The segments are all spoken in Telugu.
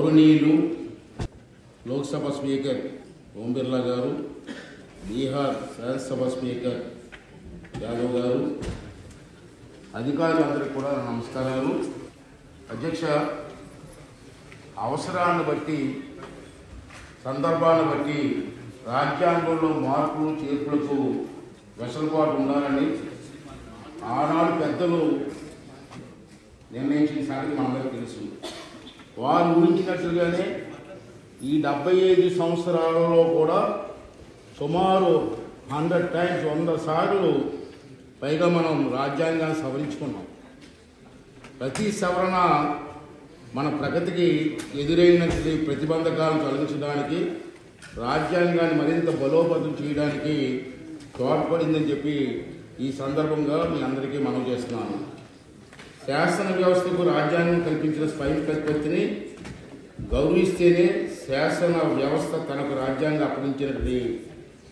గౌరవనీయులు లోక్సభ స్పీకర్ ఓం బిర్లా గారు, బీహార్ శాసనసభ స్పీకర్ యాదవ్ గారు, అధికారులందరికీ కూడా నమస్కారాలు. అధ్యక్ష, అవసరాన్ని బట్టి సందర్భాన్ని బట్టి రాజ్యాంగంలో మార్పులు చేర్పులకు వెసులుబాటు ఉండాలని ఆనాడు పెద్దలు నిర్ణయించిన సంగతి మనందరికీ తెలుసు. వారు ఊహించినట్లుగానే ఈ 75 సంవత్సరాలలో కూడా సుమారు 100 టైమ్స్ 100 సార్లు పైగా మనం రాజ్యాంగాన్ని సవరించుకున్నాం. ప్రతి సవరణ మన ప్రగతికి ఎదురైనటువంటి ప్రతిబంధకాలను తొలగించడానికి, రాజ్యాంగాన్ని మరింత బలోపేతం చేయడానికి తోడ్పడిందని చెప్పి ఈ సందర్భంగా మీ అందరికీ మనవి చేస్తున్నాను. శాసన వ్యవస్థకు రాజ్యాంగం కల్పించిన స్వయం ప్రతిపత్తిని గౌరవిస్తేనే శాసన వ్యవస్థ తనకు రాజ్యాంగం అప్పగించినటువంటి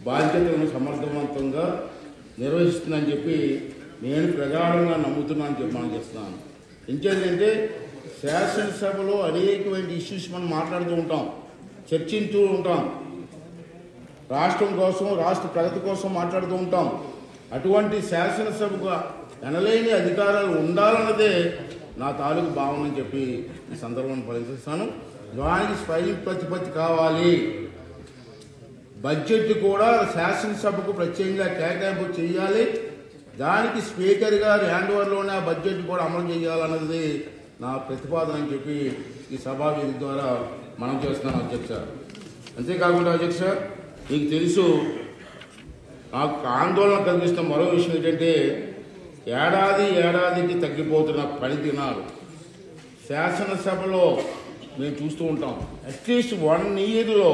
బాధ్యతలను సమర్థవంతంగా నిర్వహిస్తుందని చెప్పి నేను ప్రగాఢంగా నమ్ముతున్నానని చెప్పి మనం చేస్తున్నాను. ఇంకేంటంటే శాసనసభలో అనేకమైన ఇష్యూస్ మనం మాట్లాడుతూ ఉంటాం, చర్చించుతూ ఉంటాం, రాష్ట్రం కోసం రాష్ట్ర ప్రగతి కోసం మాట్లాడుతూ ఉంటాం. అటువంటి శాసనసభకు ఎనలేని అధికారాలు ఉండాలన్నదే నా తాలూకు భావన అని చెప్పి ఈ సందర్భంలో పరిశీలిస్తాను. దానికి స్వయం ప్రతిపత్తి కావాలి. బడ్జెట్ కూడా శాసనసభకు ప్రత్యేకంగా కేటాయింపు చేయాలి. దానికి స్పీకర్ గారు హ్యాండ్ ఓవర్లోనే ఆ బడ్జెట్ కూడా అమలు చేయాలన్నది నా ప్రతిపాదన అని చెప్పి ఈ సభావేదిక ద్వారా మనం చేస్తున్నాం అధ్యక్ష. అంతేకాకుండా అధ్యక్ష, మీకు తెలుసు, నాకు ఆందోళన కలిగిస్తున్న మరో విషయం ఏంటంటే ఏడాదికి తగ్గిపోతున్న పని దినాలు శాసనసభలో మేము చూస్తూ ఉంటాం. అట్లీస్ట్ 1 ఇయర్లో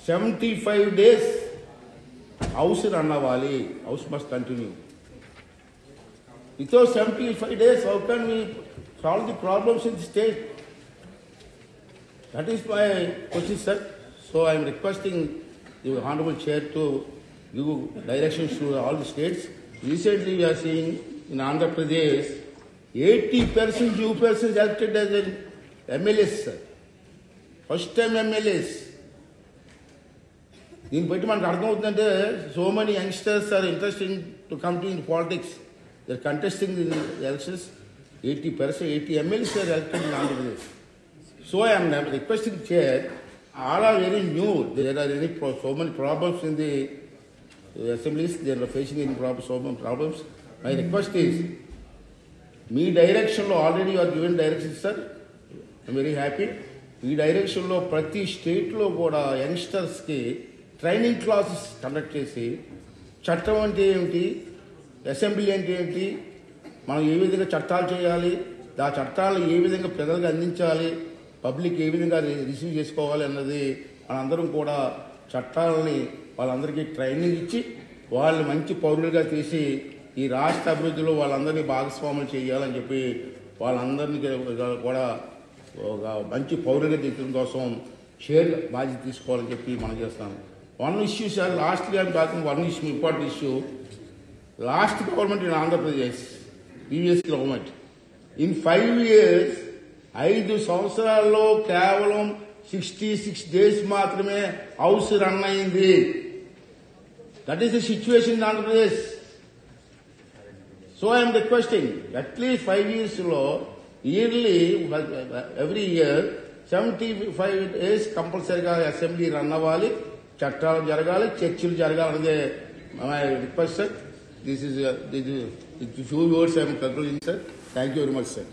75 days హౌస్ రన్ అవ్వాలి. House must continue. Without 75 days how can we solve the problems in the state? That is my question, sir. So I am requesting the Honorable Chair to give directions to all the states. Recently we are seeing in Andhra Pradesh 80% new persons elected as an MLAs, sir. First time MLAs. దీన్ని బట్టి మనకు అర్థమవుతుందంటే so many youngsters are interesting to come to in politics. They are contesting in elections. 80 MLAs are elected in Andhra Pradesh. So I am requesting Chair, all are very new. There are so many problems in the assemblies. They are facing so many problems. My request is, మీ డైరెక్షన్లో already you are given directions sir. I'm very happy. ఈ డైరెక్షన్లో ప్రతి స్టేట్లో కూడా యంగ్స్టర్స్కి ట్రైనింగ్ క్లాసెస్ కండక్ట్ చేసి చట్టం అంటే ఏమిటి, అసెంబ్లీ అంటే ఏంటి, మనం ఏ విధంగా చట్టాలు చేయాలి, ఆ చట్టాలను ఏ విధంగా ప్రజలకు అందించాలి, పబ్లిక్ ఏ విధంగా రిసీవ్ చేసుకోవాలి అన్నది మనందరం కూడా చట్టాలని వాళ్ళందరికీ ట్రైనింగ్ ఇచ్చి వాళ్ళు మంచి పౌరులుగా తీసి ఈ రాష్ట్ర అభివృద్ధిలో వాళ్ళందరినీ భాగస్వాములు చేయాలని చెప్పి వాళ్ళందరినీ కూడా ఒక మంచి పౌరులుగా తీర్చడం కోసం షేర్ బాధ్యత తీసుకోవాలని చెప్పి మనం చేస్తాం. వన్ ఇష్యూ సార్, లాస్ట్గా one issue, important issue. Last government in Andhra Pradesh, previous government, in 5 years 5 సంవత్సరాల్లో కేవలం 66 days మాత్రమే హౌస్ రన్ అయింది. That is the situation in Andhra Pradesh. So I'm requesting at least 5 yearsలో ఇయర్లీ ఎవ్రీ ఇయర్ 75 days కంపల్సరీగా అసెంబ్లీ రన్ అవ్వాలి, చట్టాలు జరగాలి, చర్చలు జరగాలన్నదే my request sir. This is few words I'm concluding sir. Thank you very much sir.